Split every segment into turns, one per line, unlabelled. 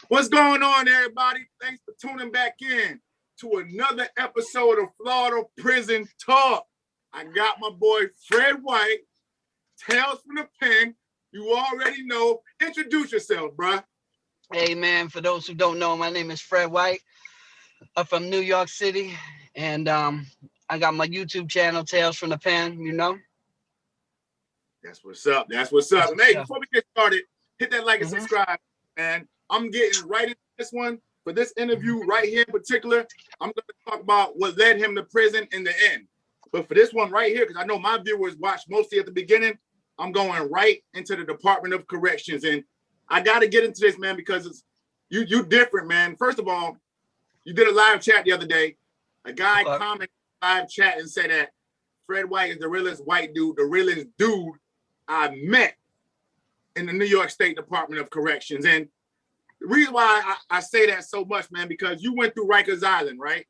What's going on, everybody? Thanks for tuning back in to another episode of Florida Prison Talk. I got my boy Fred White, Tales from the Pen. You already know. Introduce yourself, bruh.
Hey, man, for those who don't know, my name is Fred White. I'm from New York City, and I got my YouTube channel, Tales from the Pen, you know?
That's what's up. That's what's up. And hey, before we get started, hit that like and subscribe, man. I'm getting right into this one. For this interview right here in particular, I'm going to talk about what led him to prison in the end. But for this one right here, because I know my viewers watch mostly at the beginning, I'm going right into the Department of Corrections. And I got to get into this, man, because it's you different, man. First of all, you did a live chat the other day. A guy commented live chat and said that Fred White is the realest white dude, the realest dude I met in the New York State Department of Corrections. And the reason why I say that so much, man, because you went through Rikers Island, right?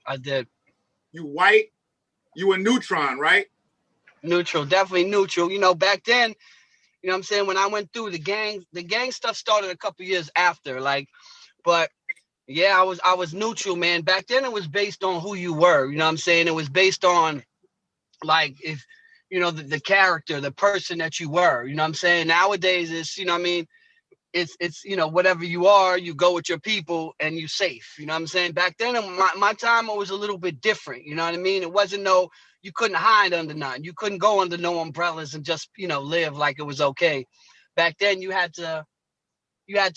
I did.
You white, you a neutron, right?
Neutral, definitely neutral. You know, back then, you know what I'm saying, when I went through the gang stuff started a couple years after, but yeah, I was neutral, man. Back then it was based on who you were, you know what I'm saying? It was based on, like, if, you know, the character, the person that you were, you know what I'm saying? Nowadays it's, you know what I mean? It's you know, whatever you are, you go with your people and you safe. You know what I'm saying? Back then, my time, it was a little bit different. You know what I mean? It wasn't you couldn't hide under none. You couldn't go under no umbrellas and just, you know, live like it was okay. Back then, you had to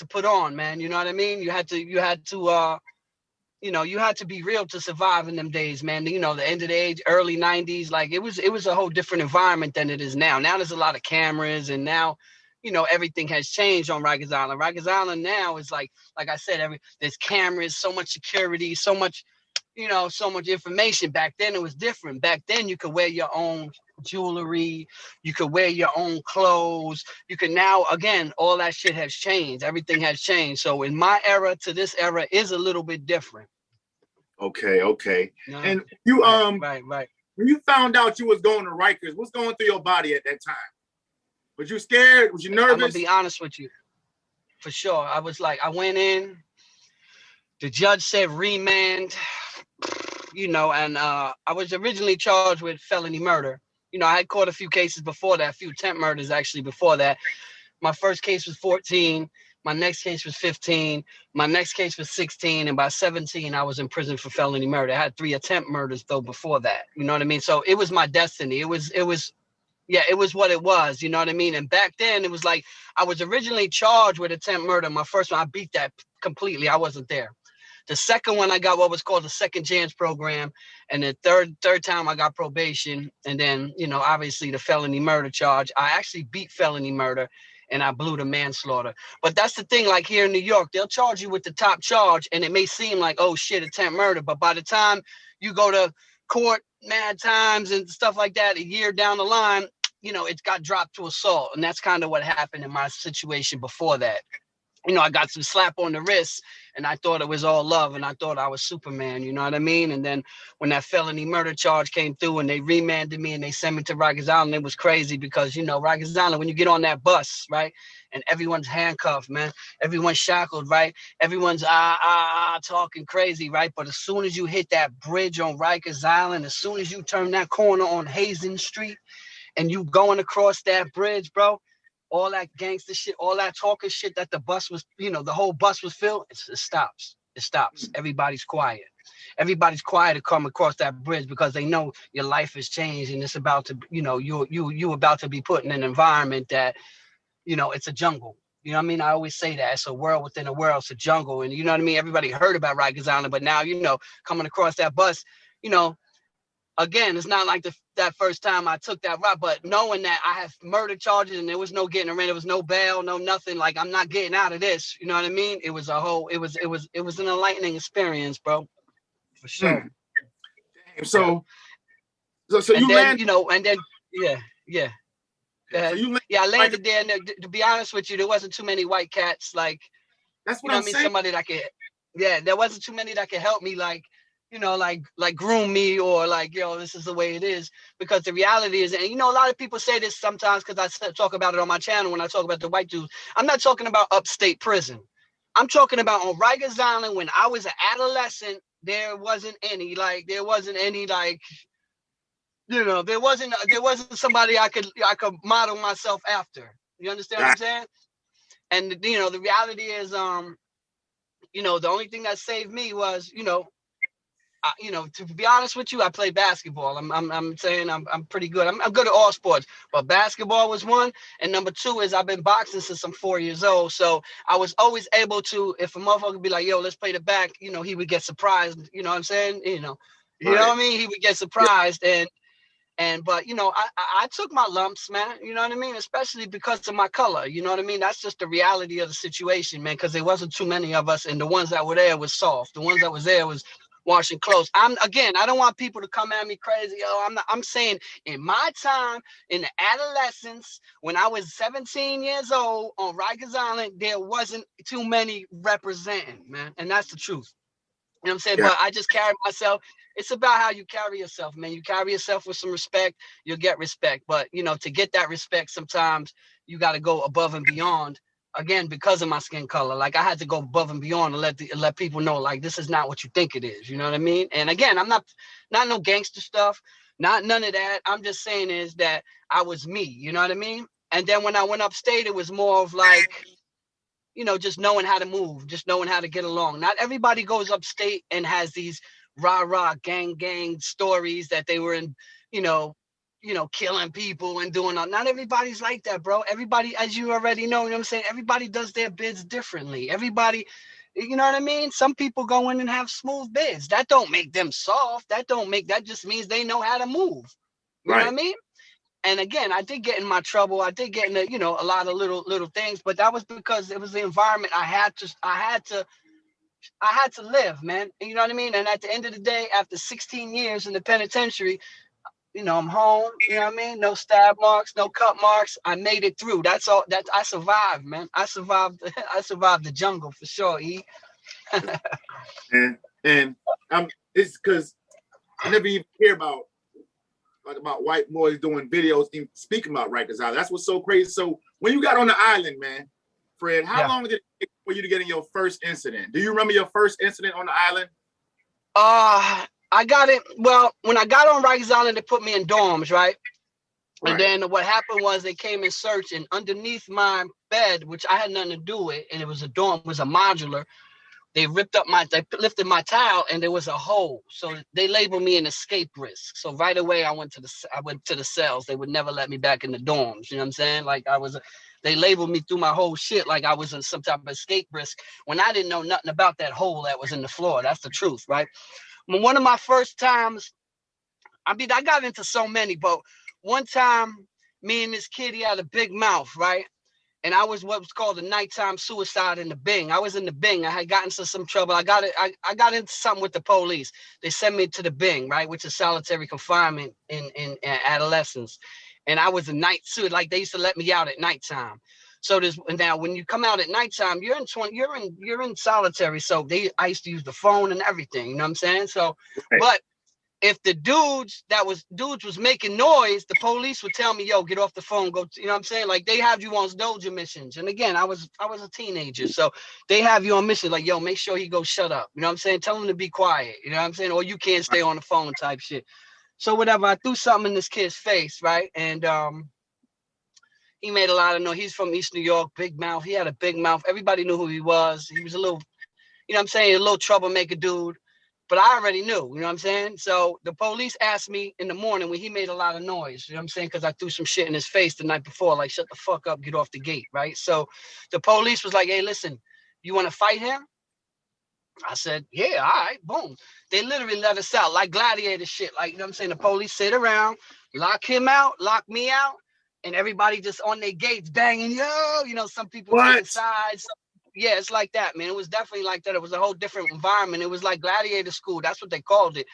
put on, man. You know what I mean? You had to you know, you had to be real to survive in them days, man. You know, the end of the age, early 90s, like it was a whole different environment than it is now. Now there's a lot of cameras, and now, you know, everything has changed on Rikers Island. Rikers Island now is like I said, there's cameras, so much security, so much, you know, so much information. Back then it was different. Back then you could wear your own jewelry, you could wear your own clothes. You can now, again, all that shit has changed. Everything has changed. So in my era to this era is a little bit different.
Okay.
No,
and you
right.
When you found out you was going to Rikers, what's going through your body at that time? Was you scared? Was you nervous?
I'm gonna be honest with you. For sure. I was like, I went in, the judge said remand, you know, and I was originally charged with felony murder. You know, I had caught a few cases before that, a few attempt murders actually before that. My first case was 14. My next case was 15. My next case was 16. And by 17, I was in prison for felony murder. I had 3 attempt murders though before that. You know what I mean? So it was my destiny. It was what it was, you know what I mean? And back then it was like, I was originally charged with attempt murder. My first one, I beat that completely. I wasn't there. The second one, I got what was called the second chance program. And the third time I got probation. And then, you know, obviously the felony murder charge. I actually beat felony murder and I blew the manslaughter. But that's the thing, like here in New York, they'll charge you with the top charge and it may seem like, oh shit, attempt murder. But by the time you go to court, mad times and stuff like that, a year down the line, you know, it got dropped to assault. And that's kind of what happened in my situation before that. You know, I got some slap on the wrist and I thought it was all love and I thought I was Superman, you know what I mean? And then when that felony murder charge came through and they remanded me and they sent me to Rikers Island, it was crazy because, you know, Rikers Island, when you get on that bus, right, and everyone's handcuffed, man, everyone's shackled, right, everyone's talking crazy, right? But as soon as you hit that bridge on Rikers Island, as soon as you turn that corner on Hazen Street and you going across that bridge, bro, all that gangster shit, all that talking shit that the bus was, you know, the whole bus was filled, it stops. It stops. Everybody's quiet. Everybody's quiet to come across that bridge because they know your life has changed and it's about to, you know, you about to be put in an environment that, you know, it's a jungle. You know what I mean? I always say that it's a world within a world. It's a jungle. And you know what I mean? Everybody heard about Rikers Island, but now, you know, coming across that bus, you know, again, it's not like that first time I took that route, but knowing that I have murder charges and there was no getting around, there was no bail, no nothing, like I'm not getting out of this. You know what I mean? It was an enlightening experience, bro. For sure.
So
you land, you know, and then yeah. I landed there, and to be honest with you, there wasn't too many white cats. Like,
that's what
you know, I mean,
saying.
Somebody that could, there wasn't too many that could help me, like, you know, like groom me or like, yo, this is the way it is. Because the reality is, and you know, a lot of people say this sometimes because I talk about it on my channel when I talk about the white dudes. I'm not talking about upstate prison. I'm talking about on Rikers Island when I was an adolescent. There wasn't any like, there wasn't somebody I could model myself after. You understand what I'm saying? And the reality is, the only thing that saved me was, to be honest with you, I play basketball. I'm saying I'm pretty good. I'm good at all sports, but basketball was one. And number two is I've been boxing since I'm 4 years old. So I was always able to, if a motherfucker be like, yo, let's play the back, he would get surprised. You know what I'm saying? You know what I mean? He would get surprised. But I took my lumps, man. You know what I mean? Especially because of my color. You know what I mean? That's just the reality of the situation, man. Because there wasn't too many of us, and the ones that were there was soft. The ones that was there was washing clothes. I don't want people to come at me crazy. I'm saying in my time, in the adolescence, when I was 17 years old on Rikers Island, there wasn't too many representing, man. And that's the truth. You know what I'm saying? Yeah. But I just carry myself. It's about how you carry yourself, man. You carry yourself with some respect, you'll get respect. But, to get that respect, sometimes you got to go above and beyond. Again, because of my skin color, like I had to go above and beyond and let people know, like, this is not what you think it is. You know what I mean? And again, I'm not no gangster stuff, not none of that. I'm just saying is that I was me. You know what I mean? And then when I went upstate, it was more of like, just knowing how to move, just knowing how to get along. Not everybody goes upstate and has these rah-rah gang stories that they were in, killing people and doing all. Not everybody's like that, bro. Everybody, as you already know, you know what I'm saying? Everybody does their bids differently. Everybody, you know what I mean? Some people go in and have smooth bids. That don't make them soft. That just means they know how to move. You know what I mean? And again, I did get in my trouble. I did get in a lot of little things, but that was because it was the environment I had to live, man. You know what I mean? And at the end of the day, after 16 years in the penitentiary, I'm home. You know what I mean? No stab marks, no cut marks. I made it through. That's all. That I survived, man. I survived. I survived the jungle for sure. E.
and it's because I never even hear about white boys doing videos, even speaking about Rikers Island. That's what's so crazy. So when you got on the island, man, Fred, how long did it take for you to get in your first incident? Do you remember your first incident on the island?
I got it. Well, when I got on Rikers Island, they put me in dorms, right? And then what happened was they came and searched, and underneath my bed, which I had nothing to do with, and it was a dorm, it was a modular. They lifted my towel, and there was a hole. So they labeled me an escape risk. So right away, I went to the cells. They would never let me back in the dorms. You know what I'm saying? Like they labeled me through my whole shit like I was in some type of escape risk when I didn't know nothing about that hole that was in the floor. That's the truth, right? When one of my first times, I got into so many, but one time, me and this kid, he had a big mouth, right? And I was what was called a nighttime suicide in the Bing. I was in the Bing. I had gotten into some trouble. I got into something with the police. They sent me to the Bing, right, which is solitary confinement in adolescence. And I was a night suit. Like they used to let me out at nighttime. So now when you come out at nighttime, you're in solitary. So I used to use the phone and everything. You know what I'm saying? So, but if the dudes was making noise, the police would tell me, yo, get off the phone, go, you know what I'm saying? Like they have you on doja missions. And again, I was a teenager. So they have you on mission, like, yo, make sure he goes shut up. You know what I'm saying? Tell him to be quiet. You know what I'm saying? Or you can't stay on the phone type shit. So whatever, I threw something in this kid's face, right? And he made a lot of noise. He's from East New York, big mouth. He had a big mouth. Everybody knew who he was. He was a little, you know what I'm saying? A little troublemaker dude. But I already knew, you know what I'm saying? So the police asked me in the morning when he made a lot of noise, you know what I'm saying? Because I threw some shit in his face the night before, like, shut the fuck up, get off the gate, right? So the police was like, hey, listen, you want to fight him? I said, yeah, all right, boom. They literally let us out, like gladiator shit. Like, you know what I'm saying? The police sit around, lock him out, lock me out, and everybody just on their gates banging, yo, you know, some people taking sides. Yeah, it's like that, man. It was definitely like that. It was a whole different environment. It was like gladiator school. That's what they called it.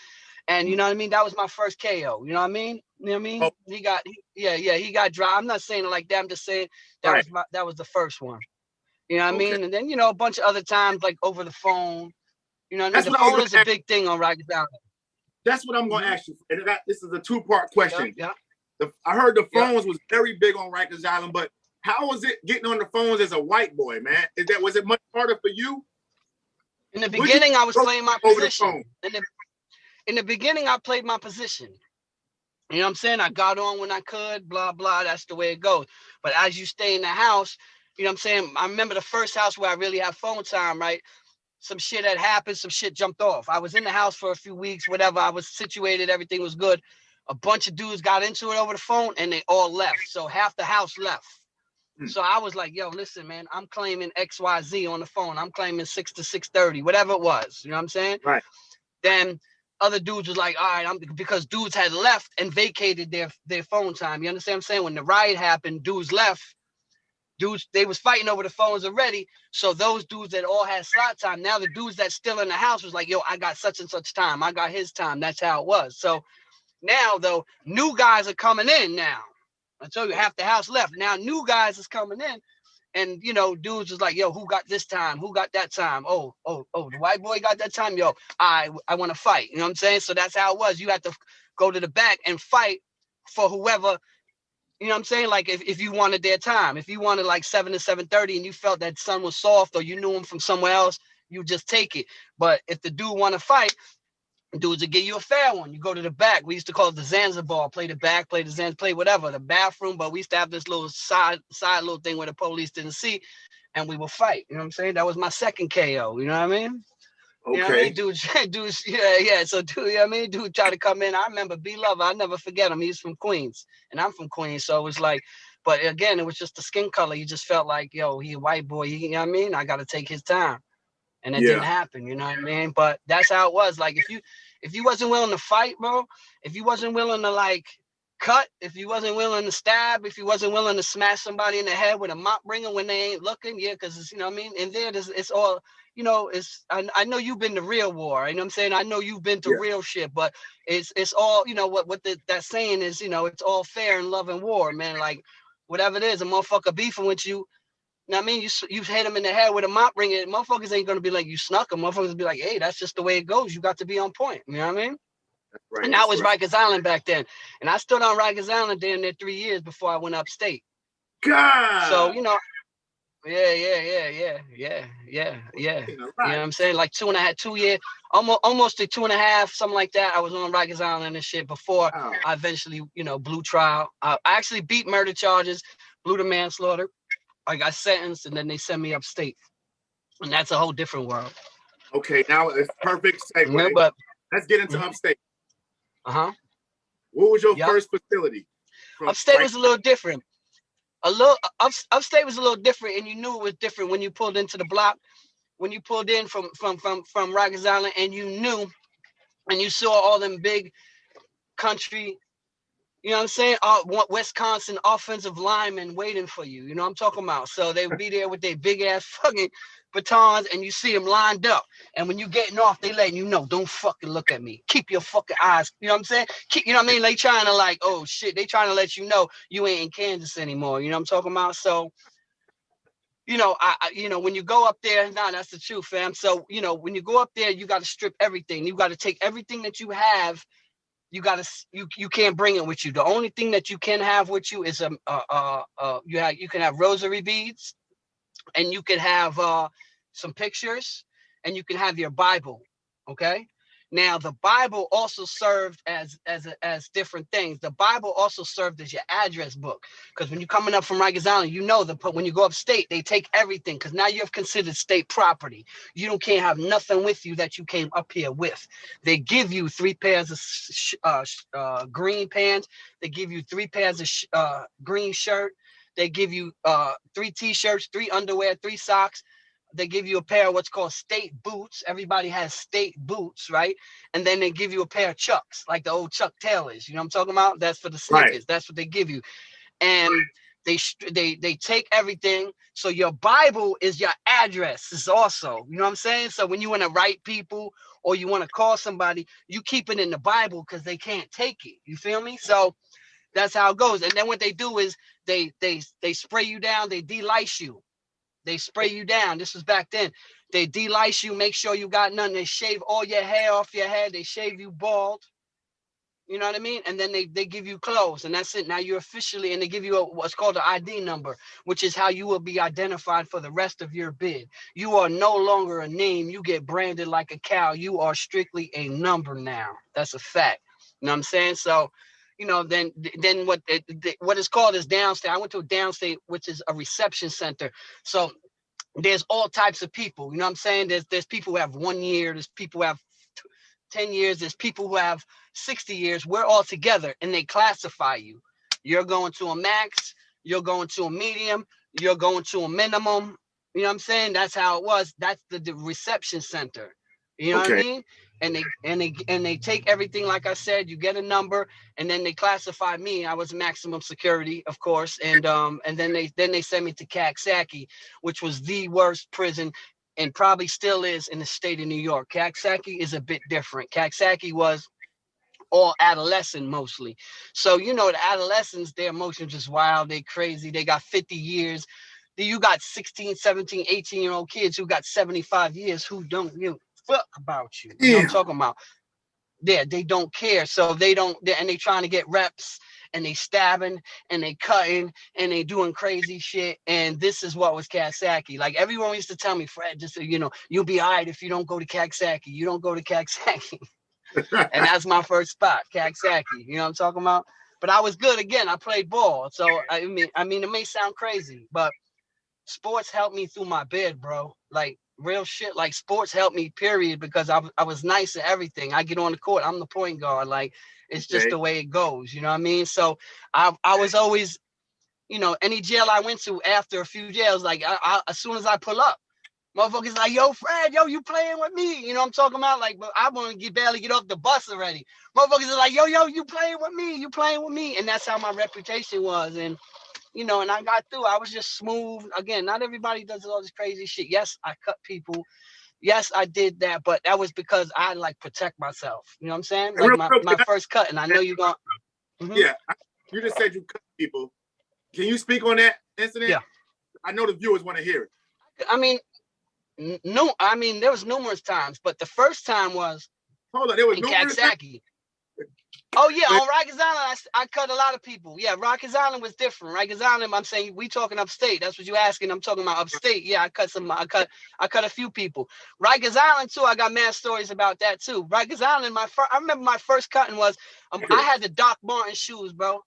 And you know what I mean? That was my first KO. You know what I mean? You know what I mean? He got dry. I'm not saying it like that. I'm just saying that was the first one. You know what I mean? And then, you know, a bunch of other times, like over the phone. You know what I mean? The phone is a big thing on Rikers Island.
That's what I'm going to ask you. And this is a two-part question.
Yeah.
I heard the phones was very big on Rikers Island, but How was it getting on the phones as a white boy, man? Was it much harder for you?
In the beginning, I was playing my
over the
position.
phone?
In the beginning, I played my position. You know what I'm saying? I got on when I could, blah, blah. That's the way it goes. But as you stay in the house, you know what I'm saying? I remember the first house where I really had phone time, right? Some shit had happened. Some shit jumped off. I was in the house for a few weeks, whatever. I was situated. Everything was good. A bunch of dudes got into it over the phone and they all left. So half the house left. So I was like, yo, listen, man, I'm claiming XYZ on the phone. I'm claiming 6 to 6:30, whatever it was. You know what I'm saying?
Right.
Then other dudes was like, all right, because dudes had left and vacated their phone time. You understand what I'm saying? When the riot happened, dudes left. Dudes, they was fighting over the phones already. So those dudes that all had slot time, now the dudes that's still in the house was like, yo, I got such and such time. I got his time. That's how it was. So now, though, new guys are coming in now. I told you, half the house left. Now new guys is coming in. And, you know, dudes was like, yo, who got this time? Who got that time? Oh, the white boy got that time? Yo, I want to fight. You know what I'm saying? So that's how it was. You had to go to the back and fight for whoever, you know what I'm saying? Like if you wanted their time, if you wanted like 7 to 7:30 and you felt that sun was soft or you knew him from somewhere else, you just take it. But if the dude want to fight, dudes will give you a fair one. You go to the back. We used to call it the Zanzibar. Play the back, play the Zanzibar, play whatever, the bathroom. But we used to have this little side little thing where the police didn't see, and we would fight. You know what I'm saying? That was my second KO. You know what I mean?
Okay.
You know what I mean? Dudes, yeah. So, dude, you know what I mean? Dude tried to come in. I remember B-Lover. I never forget him. He's from Queens, and I'm from Queens. So it was like, but again, it was just the skin color. You just felt like, yo, he a white boy. You know what I mean? I got to take his time. And it didn't happen, you know what I mean? But that's how it was. Like if you wasn't willing to fight, bro, if you wasn't willing to like cut, if you wasn't willing to stab, if you wasn't willing to smash somebody in the head with a mop wringer when they ain't looking, yeah, because it's, you know what I mean? And there it's all, you know, it's I know you've been to real war, you know what I'm saying? I know you've been to real shit, but it's all, you know, what that saying is, you know, it's all fair in love and war, man. Like whatever it is, a motherfucker beefing with you. You know what I mean? You hit him in the head with a mop ring. Motherfuckers ain't going to be like, you snuck him. Motherfuckers will be like, hey, that's just the way it goes. You got to be on point. You know what I mean?
That's right.
And that was Rikers Island back then. And I stood on Rikers Island there 3 years before I went upstate.
God.
So, you know, yeah. You know what I'm saying? Like 2 years, almost to 2.5, something like that. I was on Rikers Island and shit before I eventually, you know, blew trial. I actually beat murder charges, blew the manslaughter. I got sentenced and then they sent me upstate. And that's a whole different world.
Okay, now it's perfect segue. But let's get into upstate.
Uh-huh.
What was your first facility?
Upstate was a little different. Upstate was a little different, and you knew it was different when you pulled into the block, when you pulled in from Rikers Island, and you knew, and you saw all them big country, you know what I'm saying? Wisconsin offensive linemen waiting for you. You know what I'm talking about? So they would be there with their big ass fucking batons and you see them lined up. And when you getting off, they letting you know, don't fucking look at me. Keep your fucking eyes. You know what I'm saying? You know what I mean? They trying to like, oh shit, they trying to let you know you ain't in Kansas anymore. You know what I'm talking about? So, you know, you know, when you go up there, that's the truth, fam. So, you know, when you go up there, you got to strip everything. You got to take everything that you have. You can't bring it with you. The only thing that you can have with you is you can have rosary beads, and you can have some pictures, and you can have your Bible. Okay. Now the Bible also served as different things. The Bible also served as your address book, because when you're coming up from Rikers Island, you know when you go upstate, they take everything because now you're considered state property. You can't have nothing with you that you came up here with. They give you 3 pairs of green pants. They give you 3 pairs of green shirt. They give you 3 t-shirts, 3 underwear, 3 socks. They give you a pair of what's called state boots. Everybody has state boots, right? And then they give you a pair of Chucks, like the old Chuck Taylors. You know what I'm talking about? That's for the sneakers. Right. That's what they give you. And they take everything. So your Bible is your address. Is also, you know what I'm saying? So when you want to write people or you want to call somebody, you keep it in the Bible because they can't take it. You feel me? So that's how it goes. And then what they do is they spray you down. They de-lice you. They spray you down. This was back then. They de-lice you, make sure you got nothing. They shave all your hair off your head. They shave you bald. You know what I mean? And then they give you clothes, and that's it. Now you're officially, and they give you what's called an ID number, which is how you will be identified for the rest of your bid. You are no longer a name. You get branded like a cow. You are strictly a number now. That's a fact. You know what I'm saying? So, you know, then what is called is downstate. I went to a downstate, which is a reception center. So there's all types of people. You know what I'm saying? There's people who have 1 year. There's people who have 10 years. There's people who have 60 years. We're all together, and they classify you. You're going to a max. You're going to a medium. You're going to a minimum. You know what I'm saying? That's how it was. That's the reception center. You know what I mean? And they take everything, like I said. You get a number, and then they classify me. I was maximum security, of course, and then they sent me to Coxsackie, which was the worst prison, and probably still is, in the state of New York. Coxsackie is a bit different. Coxsackie was all adolescent mostly. So, you know, the adolescents, their emotions is wild. They crazy. They got 50 years. You got 16, 17, 18-year-old kids who got 75 years who don't give a fuck about you. You know what I'm talking about? Yeah, they don't care. So they trying to get reps, and they stabbing, and they cutting, and they doing crazy shit. And this is what was Coxsackie. Like, everyone used to tell me, Fred, just, you know, you'll be all right if you don't go to Coxsackie. You don't go to Coxsackie. And that's my first spot, Coxsackie. You know what I'm talking about? But I was good. Again, I played ball. So, I mean, it may sound crazy, but sports helped me through my bid, bro. Like, real shit. Like, sports helped me, period, because I was nice at everything. I get on the court. I'm the point guard. Like, it's just the way it goes. You know what I mean? So I was always, you know, any jail I went to, after a few jails, like, as soon as I pull up, motherfuckers like, yo, Fred, yo, you playing with me? You know what I'm talking about? Like, but I want to barely get off the bus already. Motherfuckers are like, yo, you playing with me? You playing with me? And that's how my reputation was. And, you know, and I got through. I was just smooth. Again, not everybody does all this crazy shit. Yes, I cut people. Yes, I did that. But that was because I, like, protect myself. You know what I'm saying? Like, my first cut. And I know you're going to. Mm-hmm.
Yeah. You just said you cut people. Can you speak on that incident?
Yeah.
I know the viewers want to hear it.
I mean, no, I mean, there was numerous times, but the first time was in Coxsackie. Oh yeah, on Rikers Island, I cut a lot of people. Yeah, Rikers Island was different. Rikers Island, I'm saying, we talking upstate. That's what you asking. I'm talking about upstate. Yeah, I cut a few people. Rikers Island too. I got mad stories about that too. Rikers Island, I remember my first cutting was I had the Doc Martin shoes, bro.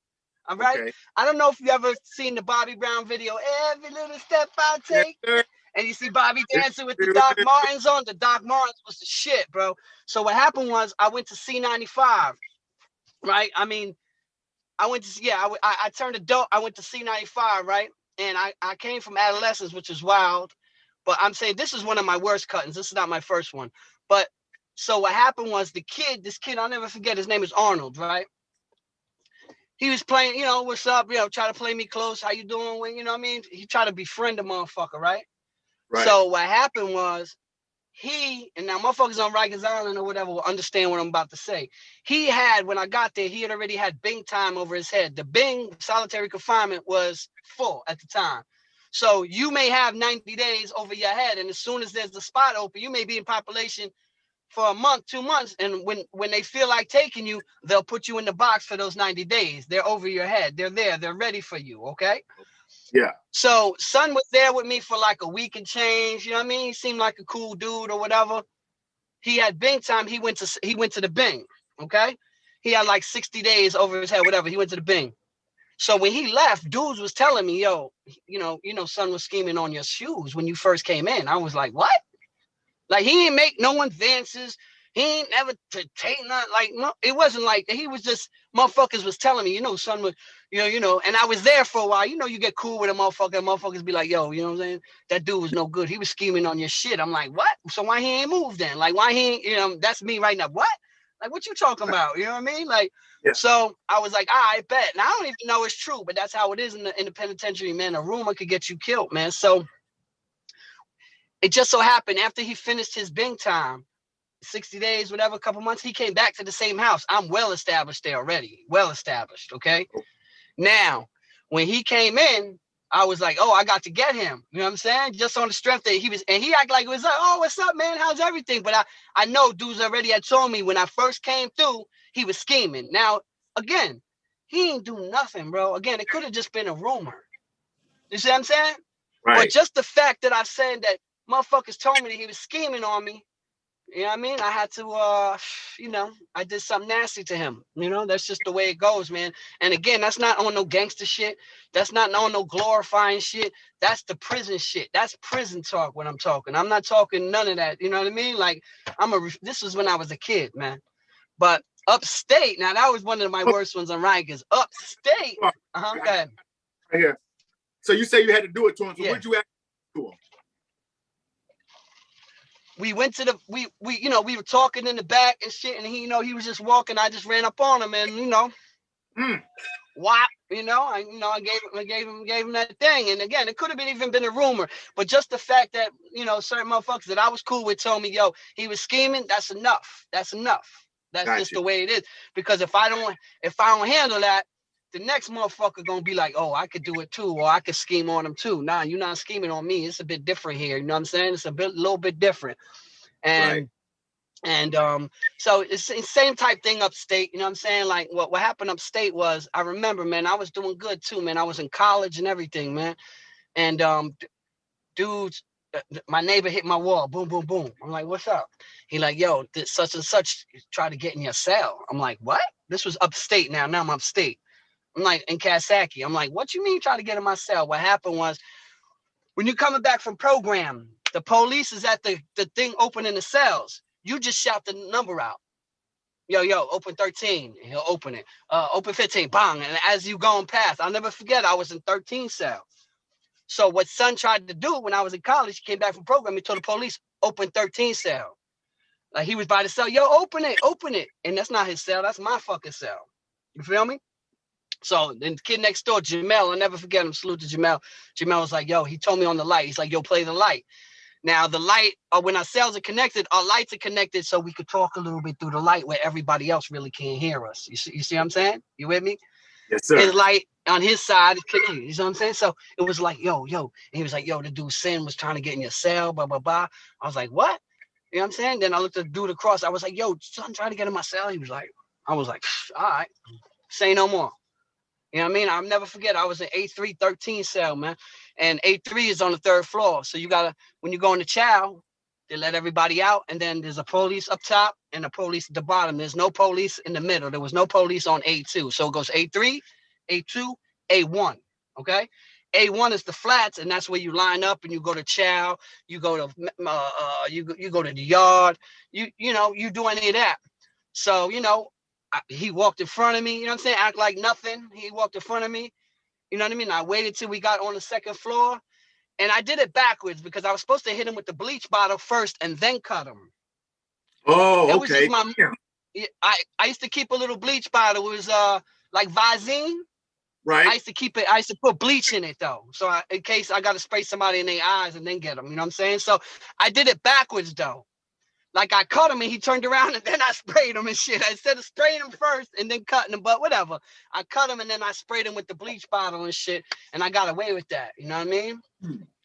All right. Okay. I don't know if you ever seen the Bobby Brown video. Every little step I take. Yes, and you see Bobby dancing with the Doc Martens on. The Doc Martens was the shit, bro. So what happened was I went to C95, right? I mean, I turned adult. I went to C95, right? And I came from adolescence, which is wild. But I'm saying this is one of my worst cuttings. This is not my first one. But so what happened was this kid, I'll never forget, his name is Arnold, right? He was playing, you know, what's up, you know, try to play me close. How you doing? You know what I mean? He tried to befriend a motherfucker, right? So what happened was and now motherfuckers on Rikers Island or whatever will understand what I'm about to say. When I got there, he had already had Bing time over his head. The Bing solitary confinement was full at the time. So you may have 90 days over your head, and as soon as there's a spot open, you may be in population for a month, 2 months, and when they feel like taking you, they'll put you in the box for those 90 days. They're over your head. They're there. They're ready for you, okay?
Yeah.
So son was there with me for like a week and change. You know what I mean? He seemed like a cool dude or whatever. He had Bing time. He went to the Bing. Okay. He had like 60 days over his head, whatever. He went to the Bing. So when he left, dudes was telling me, yo, you know, son was scheming on your shoes when you first came in. I was like, what? Like, he ain't make no advances. He ain't never take nothing. Like, no, it wasn't like that. He was just, motherfuckers was telling me, you know, son was, you know, and I was there for a while. You know, you get cool with a motherfucker, and motherfuckers be like, yo, you know what I'm saying? That dude was no good. He was scheming on your shit. I'm like, what? So why he ain't moved then? Like, why he ain't, you know, that's me right now. What? Like, what you talking about? You know what I mean? Like, So I was like, I bet. And I don't even know it's true, but that's how it is in the penitentiary, man. A rumor could get you killed, man. So it just so happened after he finished his Bing time, 60 days, whatever, a couple months, he came back to the same house. I'm well established there already. Well established, okay? Now, when he came in, I was like, oh, I got to get him. You know what I'm saying? Just on the strength that he acted like it was like, oh, what's up, man? How's everything? But I know dudes already had told me when I first came through, he was scheming. Now, again, he ain't do nothing, bro. Again, it could have just been a rumor. You see what I'm saying?
Right.
But just the fact that I said that motherfuckers told me that he was scheming on me, you know what I mean? I had to, you know, I did something nasty to him. You know, that's just the way it goes, man. And again, that's not on no gangster shit. That's not on no glorifying shit. That's the prison shit. That's prison talk when I'm talking. I'm not talking none of that. You know what I mean? Like, this was when I was a kid, man. But Upstate, now that was one of my worst ones on Rikers. Upstate. Go ahead.
Right here. So you say you had to do it to him. So what'd you have to do him?
We went to the we were talking in the back and shit, and he was just walking. I just ran up on him, and whop, I gave him that thing. And again, it could have even been a rumor, but just the fact that certain motherfuckers that I was cool with told me, yo, he was scheming. That's enough. That's just the way it is. Because if I don't handle that, the next motherfucker gonna be like, oh, I could do it too, or I could scheme on him too. Nah, you're not scheming on me. It's a bit different here. You know what I'm saying? It's a little bit different. And so it's the same type thing upstate. You know what I'm saying? Like what happened upstate was, I remember, man, I was doing good too, man. I was in college and everything, man. And dudes, my neighbor hit my wall. Boom, boom, boom. I'm like, what's up? He like, yo, this such and such tried to get in your cell. I'm like, what? This was upstate now. Now I'm upstate. I'm like, in Coxsackie. I'm like, what you mean try to get in my cell? What happened was, when you're coming back from program, the police is at the thing opening the cells. You just shout the number out. Yo, open 13. And he'll open it. Open 15, bang. And as you going past, I'll never forget, I was in 13 cell. So what son tried to do when I was in college, he came back from program, he told the police, open 13 cell. Like he was by the cell, yo, open it. And that's not his cell, that's my fucking cell. You feel me? So then the kid next door, Jamel, I'll never forget him, salute to Jamel. Jamel was like, yo, he told me on the light. He's like, yo, play the light. Now the light, when our cells are connected, our lights are connected so we could talk a little bit through the light where everybody else really can't hear us. You see what I'm saying? You with me?
Yes, sir.
His light on his side is connected. You know what I'm saying? So it was like, yo. And he was like, yo, the dude Sin was trying to get in your cell, blah, blah, blah. I was like, what? You know what I'm saying? Then I looked at the dude across. I was like, yo, son trying to get in my cell. He was like, I was like, all right, say no more. You know what I mean? I'll never forget. I was in A3 13 cell, man. And A3 is on the 3rd floor. So you gotta, when you go in the chow, they let everybody out. And then there's a police up top and a police at the bottom. There's no police in the middle. There was no police on A2. So it goes A3, A2, A1. Okay? A1 is the flats, and that's where you line up and you go to chow. You go to you go to the yard. You do any of that. So he walked in front of me, you know what I'm saying? Act like nothing. He walked in front of me, you know what I mean? I waited till we got on the 2nd floor, and I did it backwards because I was supposed to hit him with the bleach bottle first and then cut him.
Oh, okay.
I used to keep a little bleach bottle. It was like Visine.
Right.
I used to keep it. I used to put bleach in it though, so in case I got to spray somebody in their eyes and then get them. You know what I'm saying? So I did it backwards though. Like I cut him and he turned around and then I sprayed him and shit. Instead of spraying him first and then cutting him, but whatever. I cut him and then I sprayed him with the bleach bottle and shit. And I got away with that. You know what I mean?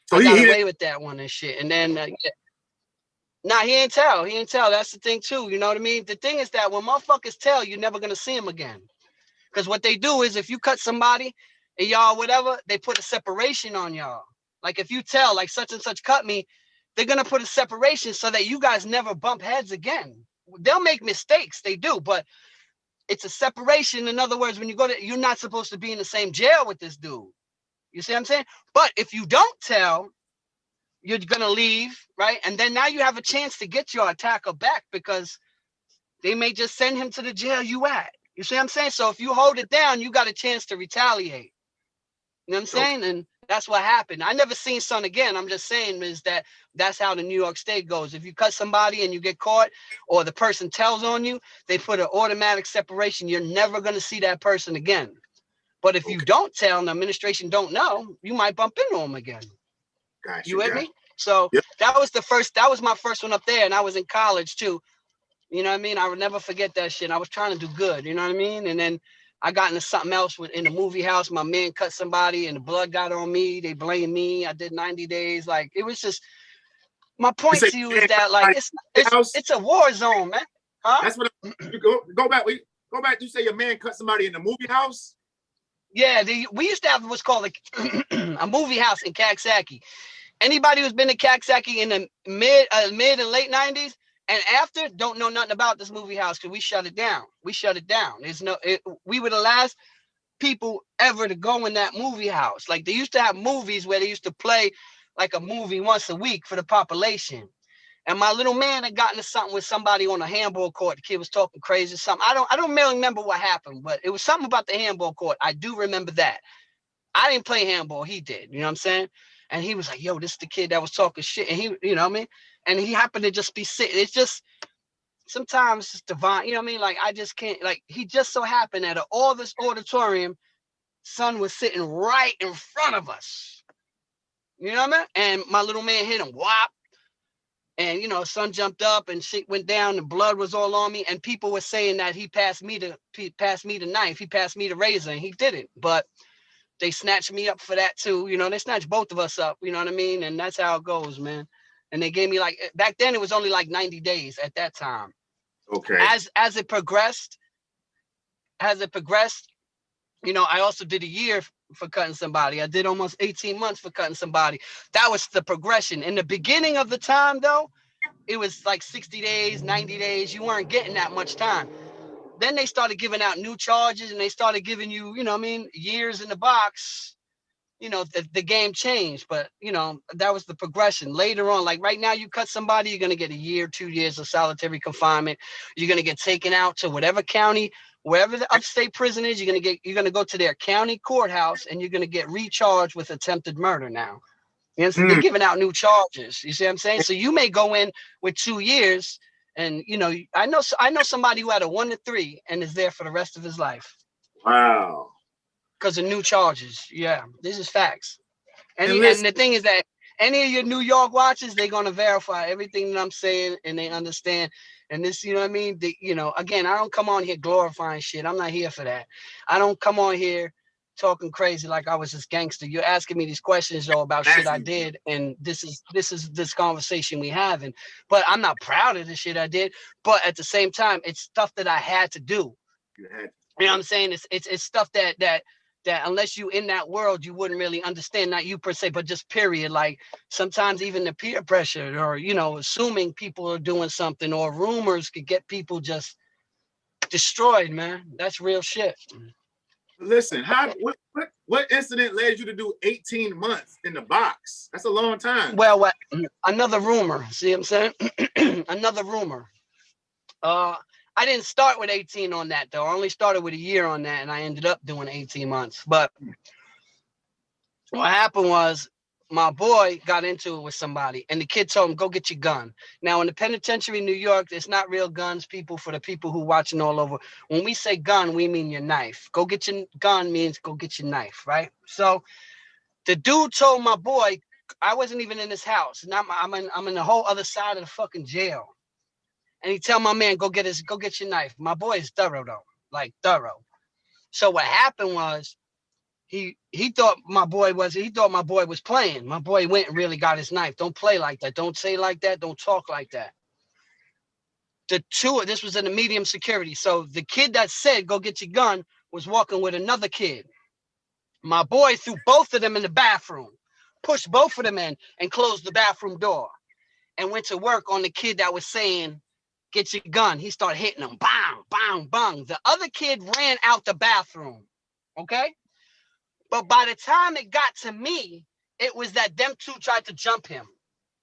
So I got away with that one and shit. And then, nah, he ain't tell. He ain't tell. That's the thing too. You know what I mean? The thing is that when motherfuckers tell, you're never going to see him again. Because what they do is if you cut somebody and y'all whatever, they put a separation on y'all. Like if you tell, like such and such cut me, they're going to put a separation so that you guys never bump heads again. They'll make mistakes. They do. But it's a separation. In other words, when you go to, you're not supposed to be in the same jail with this dude. You see what I'm saying? But if you don't tell, you're going to leave, right? And then now you have a chance to get your attacker back because they may just send him to the jail you at. You see what I'm saying? So if you hold it down, you got a chance to retaliate. You know what I'm saying? And that's what happened. I never seen son again. I'm just saying is that's how the New York State goes. If you cut somebody and you get caught or the person tells on you, they put an automatic separation. You're never going to see that person again. But if you don't tell and the administration don't know, you might bump into them again.
Gotcha,
you with me? So that was my first one up there. And I was in college too. You know what I mean? I would never forget that shit. I was trying to do good. You know what I mean? And then I got into something else in the movie house. My man cut somebody and the blood got on me. They blamed me. I did 90 days. Like, it was just, my point to you is that, like, it's a war zone, man. Huh?
That's what you go back. Go back. You say your man cut somebody in the movie house?
Yeah, we used to have what's called a movie house in Coxsackie. Anybody who's been to Coxsackie in the mid and late 90s and after don't know nothing about this movie house because we shut it down. We were the last people ever to go in that movie house. Like, they used to have movies where they used to play like a movie once a week for the population. And my little man had gotten into something with somebody on a handball court. The kid was talking crazy or something. I don't really remember what happened, but it was something about the handball court. I do remember that. I didn't play handball. He did. You know what I'm saying? And he was like, yo, this is the kid that was talking shit. And he, you know what I mean? And he happened to just be sitting. It's just, sometimes it's divine. You know what I mean? Like, I just can't, like, he just so happened that all this auditorium, son was sitting right in front of us. You know what I mean? And my little man hit him, whop. And, you know, son jumped up and shit went down and blood was all on me. And people were saying that he passed me the knife. He passed me the razor, and he didn't. But they snatched me up for that too. You know, they snatched both of us up, you know what I mean? And that's how it goes, man. And they gave me, like, back then it was only like 90 days at that time.
Okay.
As it progressed, you know, I also did a year for cutting somebody. I did almost 18 months for cutting somebody. That was the progression. In the beginning of the time, though, it was like 60 days, 90 days. You weren't getting that much time. Then they started giving out new charges, and they started giving you, you know what I mean, years in the box. You know, the game changed, but, you know, that was the progression. Later on, like right now, you cut somebody, you're going to get a year, 2 years of solitary confinement. You're going to get taken out to whatever county, wherever the upstate prison is, you're going to go to their county courthouse, and you're going to get recharged with attempted murder now. You know, so they're giving out new charges. You see what I'm saying? So you may go in with 2 years, and, you know, I know somebody who had a 1 to 3 and is there for the rest of his life.
Wow.
Because of new charges. Yeah, this is facts. And the thing is that any of your New York watchers, they're going to verify everything that I'm saying, and they understand. And this, you know what I mean? You know, again, I don't come on here glorifying shit. I'm not here for that. I don't come on here talking crazy like I was this gangster. You're asking me these questions, though, about shit I did, and this is conversation we having. But I'm not proud of the shit I did. But at the same time, it's stuff that I had to do. You know what I'm saying? It's stuff that unless you in that world, you wouldn't really understand, not you per se, but just period. Like, sometimes even the peer pressure, or, you know, assuming people are doing something, or rumors could get people just destroyed, man. That's real shit.
Listen, what incident led you to do 18 months in the box? That's a long time.
Well, another rumor. See what I'm saying? Another rumor. I didn't start with 18 on that, though. I only started with a year on that, and I ended up doing 18 months. But what happened was, my boy got into it with somebody, and the kid told him, go get your gun. Now, in the penitentiary in New York, it's not real guns, people, for the people who watching all over. When we say gun, we mean your knife. Go get your gun means go get your knife, right? So the dude told my boy, I wasn't even in his house. Now I'm in the whole other side of the fucking jail. And he tell my man, go get your knife. My boy is thorough, though, like thorough. So what happened was, he thought my boy was playing. My boy went and really got his knife. Don't play like that. Don't say like that. Don't talk like that. This was in the medium security. So the kid that said, go get your gun, was walking with another kid. My boy threw both of them in the bathroom, pushed both of them in, and closed the bathroom door, and went to work on the kid that was saying, get your gun. He started hitting him. Bang, bang, bang. The other kid ran out the bathroom. Okay? But by the time it got to me, it was that them two tried to jump him.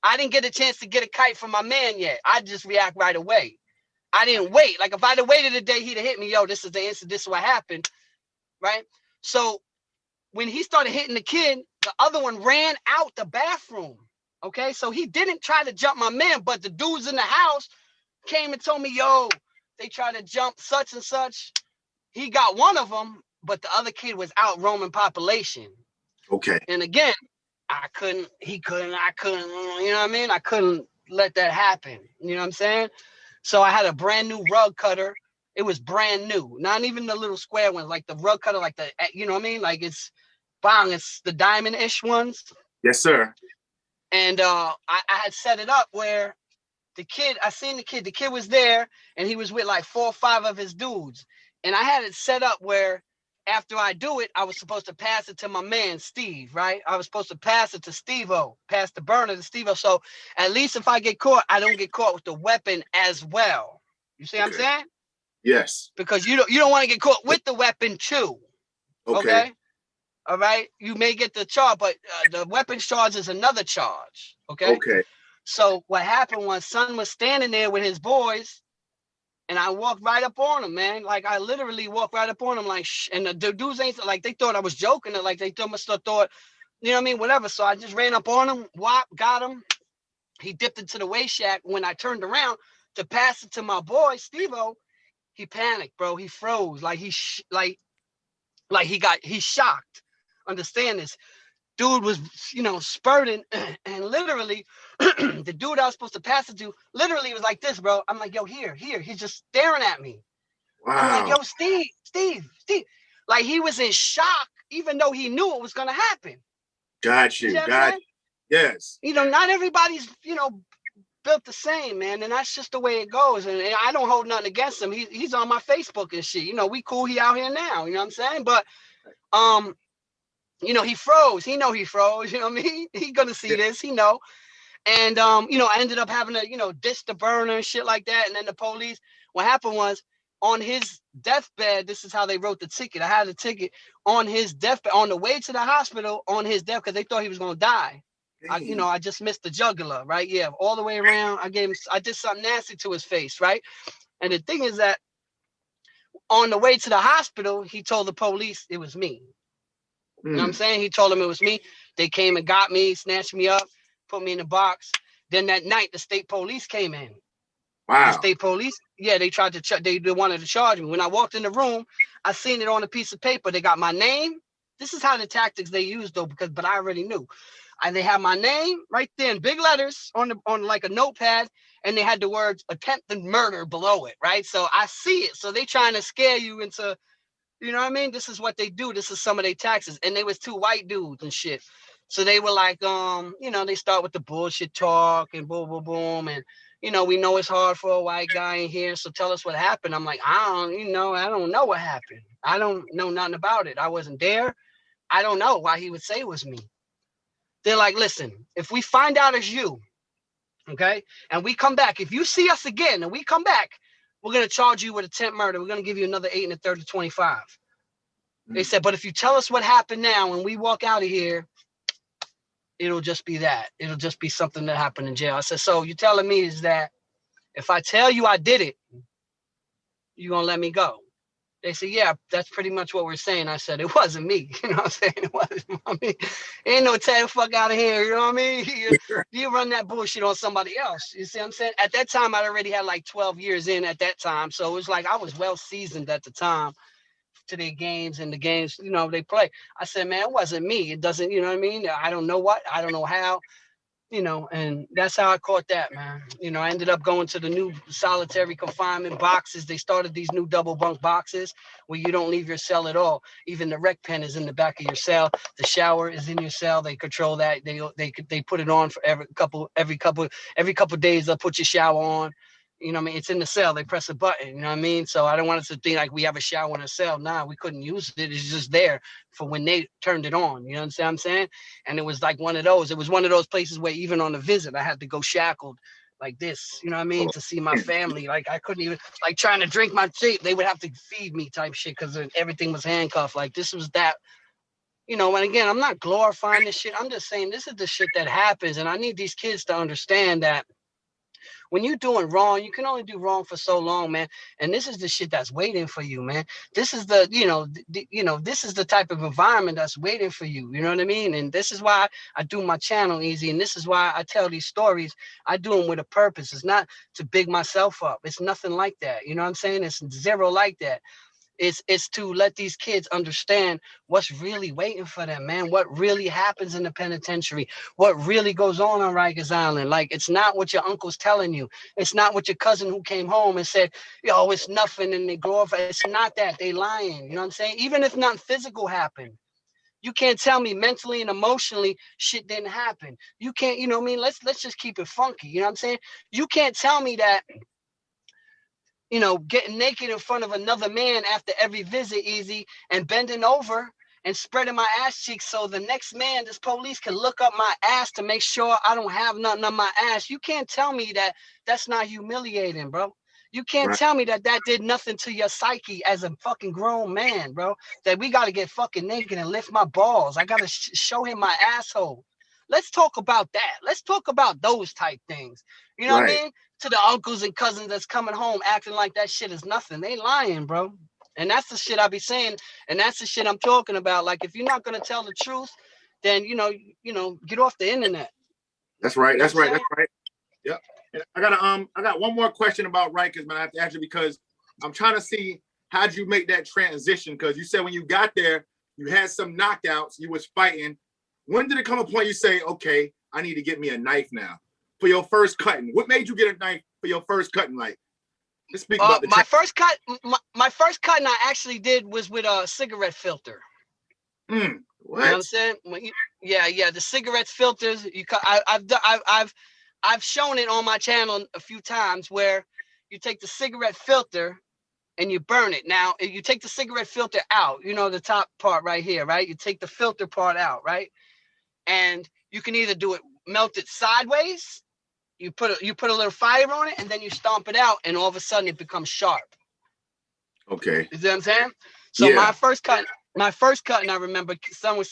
I didn't get a chance to get a kite from my man yet. I just react right away. I didn't wait. Like, if I'd have waited a day, he'd have hit me. Yo, this is the incident. This is what happened. Right? So when he started hitting the kid, the other one ran out the bathroom. Okay? So he didn't try to jump my man, but the dudes in the house came and told me, yo, they tried to jump such and such. He got one of them, but the other kid was out roaming population.
Okay.
And again, he couldn't, you know what I mean? I couldn't let that happen. You know what I'm saying? So I had a brand new rug cutter. It was brand new. Not even the little square ones, like the rug cutter, like the, you know what I mean? Like it's Baum, it's the diamond-ish ones.
Yes, sir.
And I had set it up where I seen the kid was there, and he was with like 4 or 5 of his dudes. And I had it set up where after I do it, I was supposed to pass it to my man, Steve, right? I was supposed to pass it to Steve-O, pass the burner to Steve-O. So at least if I get caught, I don't get caught with the weapon as well. You see what I'm saying?
Yes.
Because you don't want to get caught with the weapon too. Okay? All right? You may get the charge, but the weapons charge is another charge. Okay?
Okay.
So what happened was son was standing there with his boys, and I walked right up on him, man. Like I literally walked right up on him, like, shh. And the dudes ain't like, they thought I was joking, or like they must have thought, you know what I mean, whatever. So I just ran up on him, whop, got him. He dipped into the waist shack. When I turned around to pass it to my boy Steve-O, he panicked, bro. He froze, like he's shocked. Understand this? Dude was, spurting, and literally, the dude I was supposed to pass it to, literally was like this, bro. I'm like, yo, here. He's just staring at me. Wow. I'm like, yo, Steve. Like he was in shock, even though he knew it was gonna happen.
Got you. Yes.
Not everybody's, built the same, man, and that's just the way it goes. And I don't hold nothing against him. He's on my Facebook and shit. We cool. He out here now. You know what I'm saying? But he froze. He froze. You know what I mean? He gonna see this. He know. And I ended up having to, ditch the burner and shit like that. And then the police. What happened was on his deathbed. This is how they wrote the ticket. I had a ticket on his deathbed on the way to the hospital on his death because they thought he was gonna die. I just missed the jugular, right? Yeah, all the way around. I did something nasty to his face, right? And the thing is that on the way to the hospital, he told the police it was me. You know what I'm saying? He told them it was me. They came and got me, snatched me up, put me in the box. Then that night, the state police came in. Wow. The state police, they tried to they wanted to charge me. When I walked in the room, I seen it on a piece of paper. They got my name. This is how the tactics they used though, but I already knew. And they had my name right there in big letters on like a notepad, and they had the words attempted murder below it, right? So I see it. So they trying to scare you into, you know what I mean? This is what they do. This is some of their taxes. And they was 2 white dudes and shit. So they were like, they start with the bullshit talk and boom, boom, boom. And, we know it's hard for a white guy in here. So tell us what happened. I'm like, I don't know what happened. I don't know nothing about it. I wasn't there. I don't know why he would say it was me. They're like, listen, if we find out it's you, okay, and we come back, if you see us again and we come back, we're going to charge you with attempt murder. We're going to give you another 8 and a third to 25. They said, but if you tell us what happened now and we walk out of here, it'll just be that. It'll just be something that happened in jail. I said, so you're telling me is that if I tell you I did it, you're going to let me go? They said, yeah, that's pretty much what we're saying. I said, it wasn't me. You know what I'm saying? It wasn't. I mean, ain't no tear the fuck out of here. You know what I mean? You run that bullshit on somebody else. You see what I'm saying? At that time, I'd already had like 12 years in at that time. So it was like I was well seasoned at the time to their games and the games, they play. I said, man, it wasn't me. It doesn't, you know what I mean? I don't know what. I don't know how. And that's how I caught that, man. I ended up going to the new solitary confinement boxes. They started these new double bunk boxes where you don't leave your cell at all. Even the rec pen is in the back of your cell. The shower is in your cell. They control that. They put it on for every couple days. They'll put your shower on. You know what I mean? It's in the cell. They press a button. You know what I mean? So I don't want us to think like we have a shower in a cell. Nah, we couldn't use it. It's just there for when they turned it on. You know what I'm saying? And it was like one of those. It was one of those places where even on a visit, I had to go shackled like this. You know what I mean? To see my family. Like I couldn't even, like trying to drink my tea. They would have to feed me type shit because everything was handcuffed. Like this was that. And again, I'm not glorifying this shit. I'm just saying this is the shit that happens. And I need these kids to understand that when you're doing wrong, you can only do wrong for so long, man. And this is the shit that's waiting for you, man. This is the, this is the type of environment that's waiting for you. You know what I mean? And this is why I do my channel easy. And this is why I tell these stories. I do them with a purpose. It's not to big myself up. It's nothing like that. You know what I'm saying? It's zero like that. is to let these kids understand what's really waiting for them, man. What really happens in the penitentiary, what really goes on Rikers Island. Like, it's not what your uncle's telling you. It's not what your cousin who came home and said, yo, it's nothing, and they glorify. It's not that. They lying. You know what I'm saying? Even if nothing physical happened, you can't tell me mentally and emotionally shit didn't happen. You can't, you know what I mean? Let's just keep it funky. You know what I'm saying? You can't tell me that, you know, getting naked in front of another man after every visit easy and bending over and spreading my ass cheeks so the next man, this police, can look up my ass to make sure I don't have nothing on my ass. You can't tell me that that's not humiliating, bro. You can't tell me that that did nothing to your psyche as a fucking grown man, bro. That we got to get fucking naked and lift my balls. I got to show him my asshole. Let's talk about that. Let's talk about those type things. You know what I mean? To the uncles and cousins that's coming home acting like that shit is nothing. They lying, bro. And that's the shit I be saying. And that's the shit I'm talking about. Like, if you're not going to tell the truth, then, you know, get off the internet.
That's right. That's right. That's right. Yep. And I got one more question about Rikers, man. I have to ask you because I'm trying to see how'd you make that transition? Because you said when you got there, you had some knockouts, you was fighting. When did it come a point you say, okay, I need to get me a knife now for your first cutting? What made you get a knife for your first cutting? Like, let's speak about the
my first cutting I actually did was with a cigarette filter.
What?
You know what I'm saying? Yeah, the cigarette filters. I've shown it on my channel a few times where you take the cigarette filter and you burn it. Now, if you take the cigarette filter out, you know, the top part right here, right? You take the filter part out, right? And you can either do it, melt it sideways. You put a little fire on it, and then you stomp it out, and all of a sudden it becomes sharp.
Okay.
You see what I'm saying? So my first cut, I remember someone was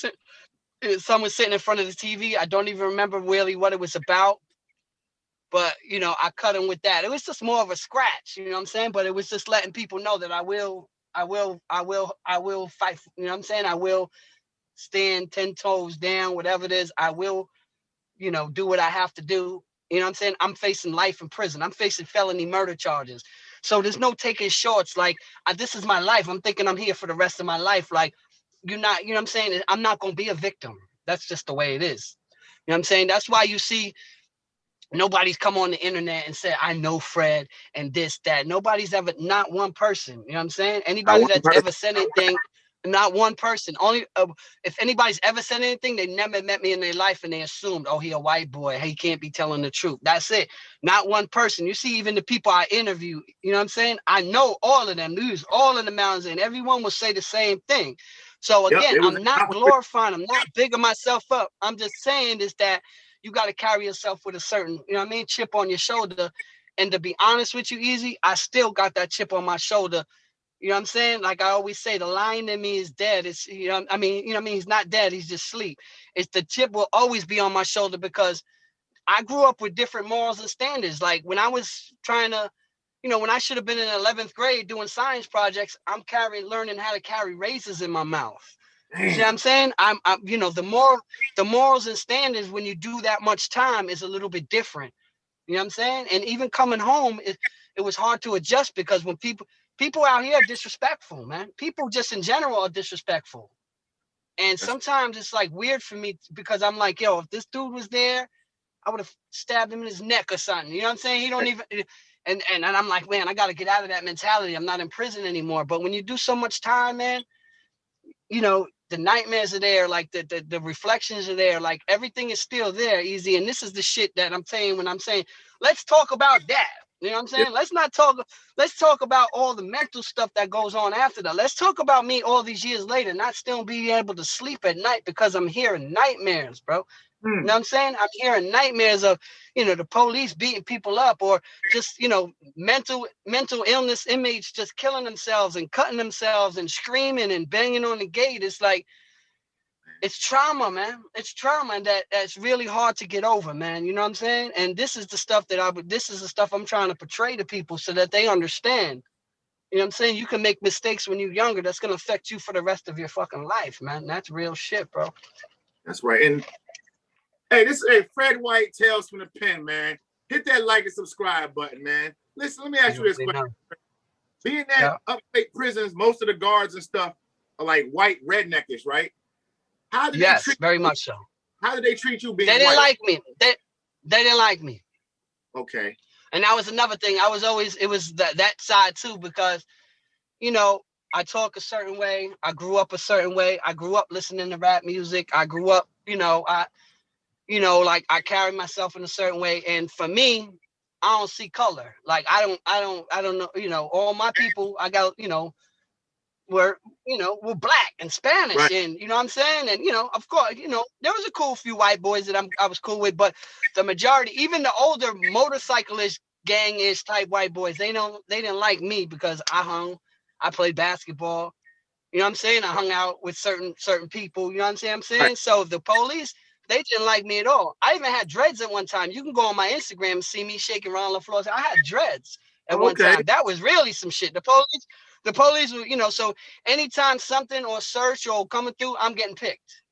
sitting in front of the TV. I don't even remember really what it was about, but you know, I cut him with that. It was just more of a scratch, you know what I'm saying? But it was just letting people know that I will fight. You know what I'm saying? I will stand 10 toes down, whatever it is. I will, you know, do what I have to do. You know what I'm saying? I'm facing life in prison. I'm facing felony murder charges. So there's no taking shorts. Like, this is my life. I'm thinking I'm here for the rest of my life. Like, you're not, you know what I'm saying? I'm not going to be a victim. That's just the way it is. You know what I'm saying? That's why you see nobody's come on the internet and said, I know Fred and this, that. Nobody's ever, not one person. You know what I'm saying? Anybody that's ever said anything, not one person. Only if anybody's ever said anything, they never met me in their life and they assumed, oh, he a white boy. He can't be telling the truth. That's it. Not one person. You see, even the people I interview, you know what I'm saying? I know all of them. News all in the mountains, and everyone will say the same thing. So again, I'm not glorifying. I'm not bigging myself up. I'm just saying is that you got to carry yourself with a certain, you know what I mean, chip on your shoulder. And to be honest with you, Easy, I still got that chip on my shoulder. You know what I'm saying? Like I always say, the lion in me is dead. It's, you know, I mean, he's not dead. He's just asleep. It's the chip will always be on my shoulder because I grew up with different morals and standards. Like when I was trying to, you know, when I should have been in 11th grade doing science projects, I'm learning how to carry razors in my mouth. You see what I'm saying? I'm you know, the morals and standards when you do that much time is a little bit different. You know what I'm saying? And even coming home, it was hard to adjust because when people out here are disrespectful, man. People just in general are disrespectful. And sometimes it's like weird for me because I'm like, yo, if this dude was there, I would have stabbed him in his neck or something. You know what I'm saying? He don't even, and I'm like, man, I got to get out of that mentality. I'm not in prison anymore. But when you do so much time, man, you know, the nightmares are there, like the reflections are there, like everything is still there, Easy. And this is the shit that I'm saying when I'm saying, let's talk about that. You know what I'm saying? Let's talk about all the mental stuff that goes on after that. Let's talk about me all these years later, not still being able to sleep at night because I'm hearing nightmares, bro. You know what I'm saying? I'm hearing nightmares of, you know, the police beating people up or just, you know, mental illness inmates just killing themselves and cutting themselves and screaming and banging on the gate. It's like, it's trauma, man. It's trauma, and that's really hard to get over, man. You know what I'm saying? And this is the stuff this is the stuff I'm trying to portray to people so that they understand. You know what I'm saying? You can make mistakes when you're younger. That's going to affect you for the rest of your fucking life, man. That's real shit, bro.
That's right. And hey, this is Fred White, Tales from the Pen, man. Hit that like and subscribe button, man. Listen, let me ask you this question. being that upstate prisons, most of the guards and stuff are like white redneckish, right? How did they treat
very
you?
much so.
How did they treat you being
They didn't
white?
like me. They didn't like me.
Okay.
And that was another thing. I was always, it was that side too, because, you know, I talk a certain way. I grew up a certain way. I grew up listening to rap music. I grew up, like I carry myself in a certain way. And for me, I don't see color. Like I don't know, all my people I got, we're black and Spanish,
Right.
and you know what I'm saying? And of course, there was a cool few white boys that I was cool with, but the majority, even the older motorcyclist gang-ish type white boys, they didn't like me because I played basketball. You know what I'm saying? I hung out with certain people, you know what I'm saying?
Right.
So the police, they didn't like me at all. I even had dreads at one time. You can go on my Instagram and see me shaking around the floor. I had dreads at one time. That was really some shit. The police were, so anytime something or search or coming through, I'm getting picked.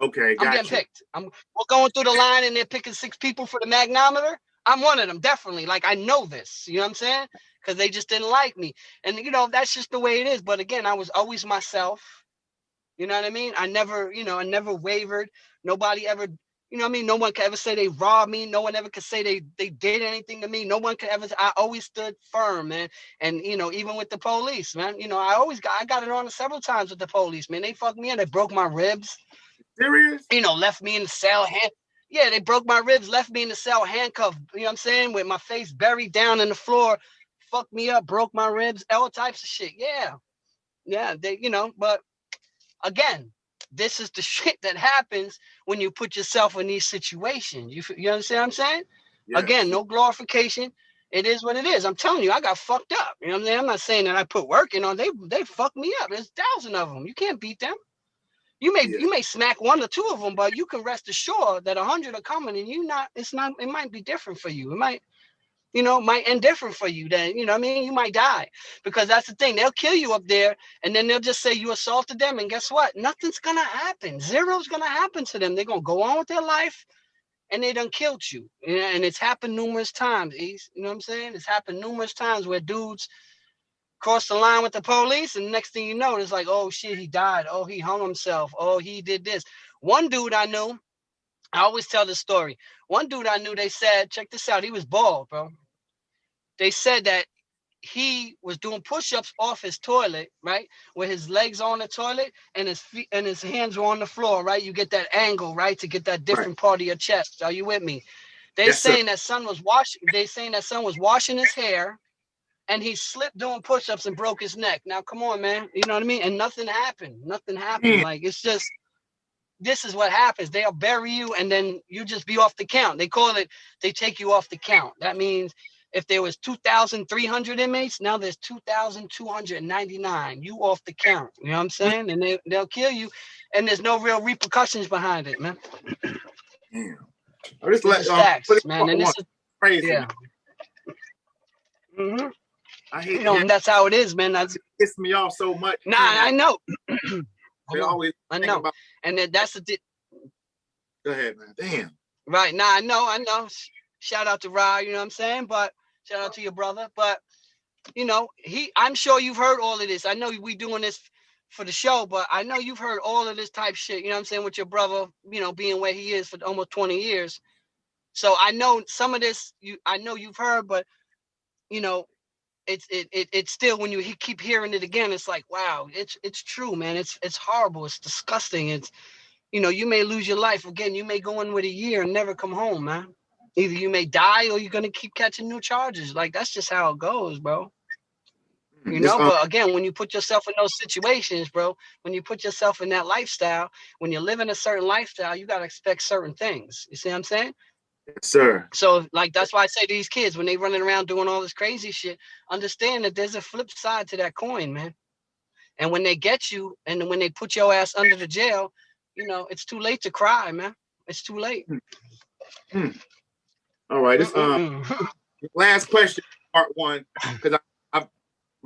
Okay,
I'm getting picked. We're going through the line and they're picking 6 people for the magnometer. I'm one of them, definitely. Like, I know this, you know what I'm saying? Because they just didn't like me. And, that's just the way it is. But again, I was always myself. You know what I mean? I never wavered. Nobody ever, no one could ever say they robbed me. No one ever could say they did anything to me. No one could ever, I always stood firm, man. And, even with the police, man, I got it on several times with the police, man. They fucked me in. They broke my ribs.
Serious?
Left me in the cell. Yeah, they broke my ribs, left me in the cell handcuffed, you know what I'm saying? With my face buried down in the floor, fucked me up, broke my ribs, all types of shit. Yeah. Yeah, but again, this is the shit that happens when you put yourself in these situations. You understand what I'm saying? Yes. Again, no glorification. It is what it is. I'm telling you, I got fucked up. You know what I'm saying? I'm not saying that I put work in on. They fucked me up. There's 1,000 of them. You can't beat them. You may smack 1 or 2 of them, but you can rest assured that 100 are coming, and it might be different for you. It might, might end different for you. Then, you know what I mean? You might die, because that's the thing. They'll kill you up there, and then they'll just say you assaulted them, and guess what? Nothing's going to happen. Zero's going to happen to them. They're going to go on with their life, and they done killed you. And it's happened numerous times, East. You know what I'm saying? It's happened numerous times where dudes cross the line with the police, and next thing you know, it's like, oh shit, he died. Oh, he hung himself. Oh, he did this. One dude I knew, I always tell this story. One dude I knew, they said, check this out, he was bald, bro. They said that he was doing push-ups off his toilet, right, with his legs on the toilet and his feet and his hands were on the floor, right? You get that angle, right, to get that different part of your chest. Are you with me? They saying that son was washing his hair, and he slipped doing push-ups and broke his neck. Now, come on, man. You know what I mean? And nothing happened. Like, it's just, this is what happens. They'll bury you, and then you just be off the count. They take you off the count. That means if there was 2,300 inmates, now there's 2,299. You off the count. You know what I'm saying? And they'll kill you, and there's no real repercussions behind it, man.
Damn.
This is facts, man. And this is
crazy.
Yeah.
Mm-hmm. I hate
and that's how it is, man. That's
pissed me off so much.
Nah, I know.
I
know. And that's the
Go ahead, man. Damn.
Right. Nah, I know. Shout out to Rye, you know what I'm saying? But shout out to your brother. But I'm sure you've heard all of this. I know we doing this for the show, but I know you've heard all of this type shit, you know what I'm saying, with your brother, being where he is for almost 20 years. So I know some of this I know you've heard, but it's still, when you keep hearing it again, it's like, wow, it's true, man. It's horrible. It's disgusting. It's, you may lose your life again. You may go in with a year and never come home, man. Either you may die or you're gonna keep catching new charges. Like, that's just how it goes, bro. But again, when you put yourself in those situations, bro, when you put yourself in that lifestyle, when you're living a certain lifestyle, you gotta expect certain things. You see what I'm saying?
Yes, sir.
So, like, that's why I say to these kids, when they running around doing all this crazy shit, understand that there's a flip side to that coin, man. And when they get you, and when they put your ass under the jail, it's too late to cry, man. It's too late.
All right. This last question, part 1, because I'm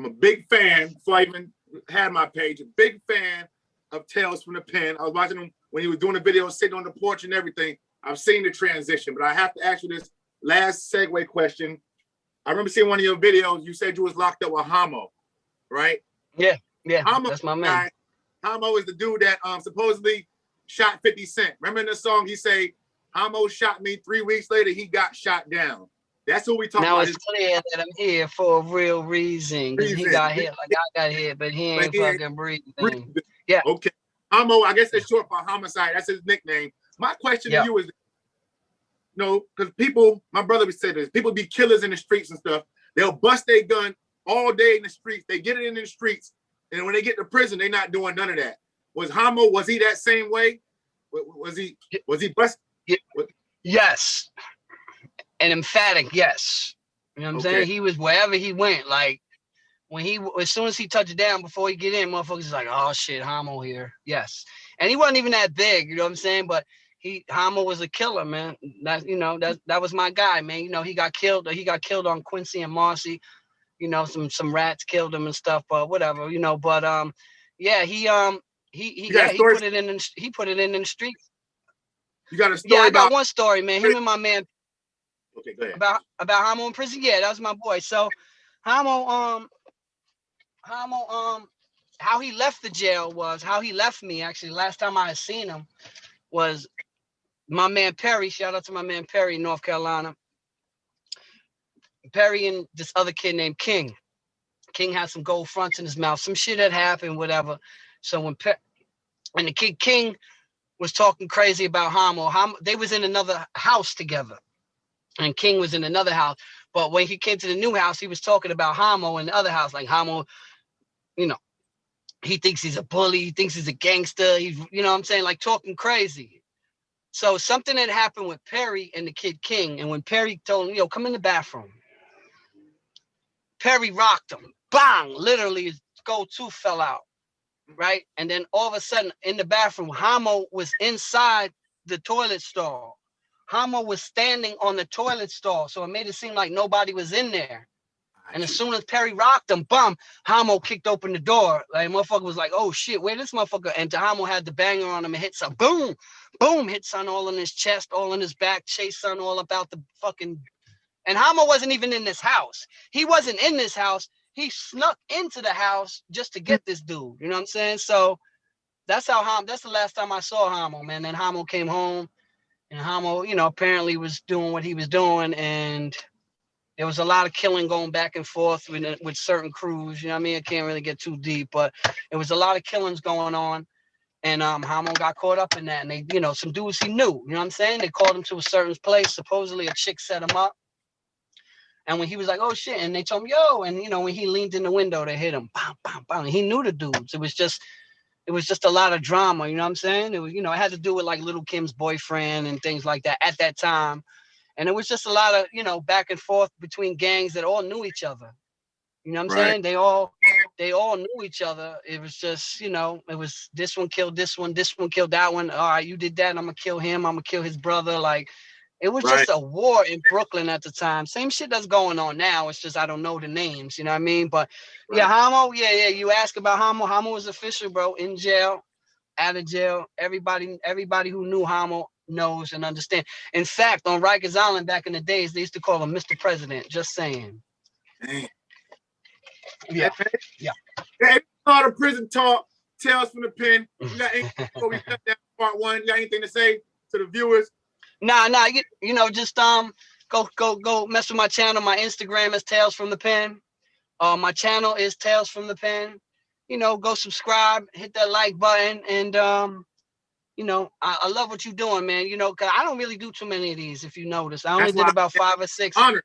a big fan. Before I even had my page, a big fan of Tales from the Pen. I was watching him when he was doing the video, sitting on the porch and everything. I've seen the transition, but I have to ask you this last segue question. I remember seeing one of your videos. You said you was locked up with Homo. right?
Yeah,
Homo,
that's my man.
Homo is the dude that supposedly shot 50 Cent. Remember in the song he say, Homo shot me, 3 weeks later he got shot down. That's who we talking
now
about.
Now it's clear that I'm here for a real reason. Because he got hit like I got hit, but he ain't fucking breathing. Yeah.
Okay. Homo, I guess that's short for homicide. That's his nickname. My question to you is, because people, my brother would say this, people be killers in the streets and stuff. They'll bust their gun all day in the streets. They get it in the streets. And when they get to prison, they're not doing none of that. Was Homo, was he that same way? Was he bust?
Yes. An emphatic yes. You know what I'm saying? He was wherever he went. Like when as soon as he touched down before he get in, motherfuckers is like, oh shit, Homo here. Yes. And he wasn't even that big, you know what I'm saying? But Homo was a killer, man. That was my guy, man. You know, he got killed on Quincy and Marcy. You know, some rats killed him and stuff, but whatever, you know. But he put it in the streets.
You got a story
I got one story, man. Him and my man.
Okay, go ahead.
About Homo in prison. Yeah, that was my boy. So Homo, how he left the jail was how he left me. Actually, last time I had seen him was my man Perry. Shout out to my man Perry in North Carolina. Perry and this other kid named King. King had some gold fronts in his mouth. Some shit had happened, whatever. So when the kid King was talking crazy about Homo, they was in another house together. And King was in another house. But when he came to the new house, he was talking about Homo in the other house. Like Homo, you know, he thinks he's a bully. He thinks he's a gangster. He's, you know what I'm saying? Like talking crazy. So something had happened with Perry and the kid King. And when Perry told him, come in the bathroom. Perry rocked him. Bang! Literally, his gold tooth fell out. Right? And then all of a sudden, in the bathroom, Homo was inside the toilet stall. Homo was standing on the toilet stall, so it made it seem like nobody was in there. And as soon as Perry rocked him, bum, Homo kicked open the door. Like, motherfucker was like, oh, shit, where this motherfucker? And Homo had the banger on him and hit some. Boom, boom, hit son all in his chest, all in his back, chase son all about the fucking... And Homo wasn't even in this house. He wasn't in this house. He snuck into the house just to get this dude. You know what I'm saying? So that's the last time I saw Homo, man. Then Homo came home. And Homo, apparently was doing what he was doing, and there was a lot of killing going back and forth with certain crews. You know what I mean? I can't really get too deep, but it was a lot of killings going on, and Homo got caught up in that. And they, some dudes he knew. You know what I'm saying? They called him to a certain place. Supposedly a chick set him up, and when he was like, "Oh shit," and they told him, "Yo," and when he leaned in the window, they hit him. Bam, bam, bam. And he knew the dudes. It was just a lot of drama, you know what I'm saying? It was, it had to do with like Little Kim's boyfriend and things like that at that time. And it was just a lot of, back and forth between gangs that all knew each other. You know what I'm saying? They all knew each other. It was just, it was this one killed this one killed that one. All right, you did that, I'm gonna kill him, I'm gonna kill his brother. Like, it was just a war in Brooklyn at the time. Same shit that's going on now. It's just I don't know the names, you know what I mean? But yeah, Homo, yeah. You ask about Homo. Homo was official, bro. In jail, out of jail. Everybody who knew Homo knows and understand. In fact, on Rikers Island back in the days, they used to call him Mr. President. Just saying.
Dang.
Yeah.
Hey, all the prison talk, Tales from the Pen. You got anything before we shut down part 1? You got anything to say to the viewers?
Nah, just go mess with my channel. My Instagram is Tales from the Pen. My channel is Tales from the Pen. Go subscribe, hit that like button, and I love what you're doing, man. Cause I don't really do too many of these. If you notice, I only did about 5 or 6.
Honored.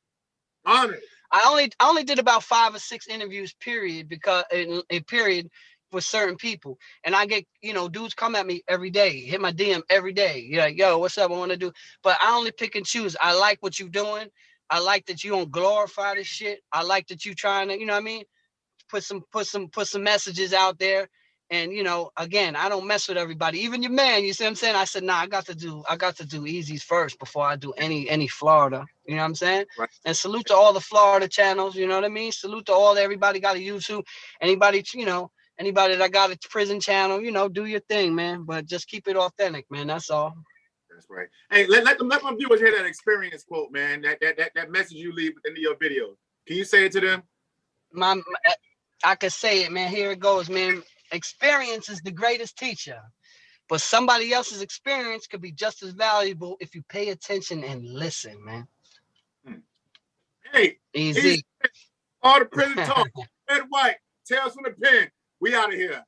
I only did about 5 or 6 interviews, period, because a period with certain people. And I get, dudes come at me every day, hit my DM every day. You're like, yo, what's up? I want to do. But I only pick and choose. I like what you're doing. I like that you don't glorify this shit. I like that you trying to, you know what I mean? Put some messages out there. And, again, I don't mess with everybody. Even your man, you see what I'm saying? I said, nah, I got to do easies first before I do any Florida. You know what I'm saying?
Right.
And salute to all the Florida channels, you know what I mean? Salute to everybody got a YouTube. Anybody that got a prison channel, do your thing, man. But just keep it authentic, man. That's all.
That's right. Hey, let my viewers hear that experience quote, man. That message you leave at the end of your video. Can you say it to them?
I could say it, man. Here it goes, man. Experience is the greatest teacher, but somebody else's experience could be just as valuable if you pay attention and listen, man.
Hey,
easy.
All the prison talk. Red, white, Tales from the Pen. We out of here.